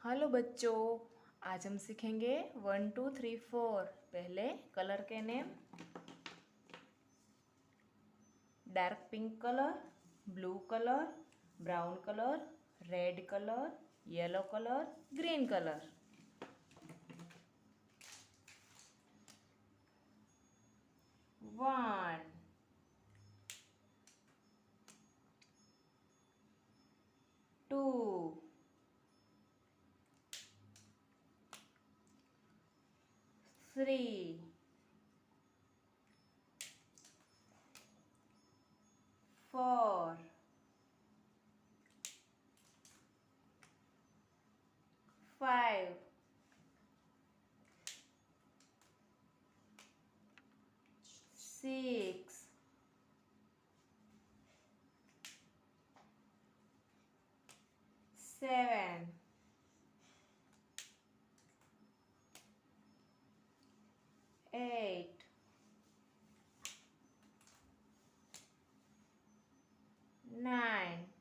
Hello बच्चों, आज हम सीखेंगे 1 2 3 4। पहले कलर के name. Dark pink colour, blue colour, brown colour, red colour, yellow colour, green colour. 1 2 3 4 5 6 7 8 9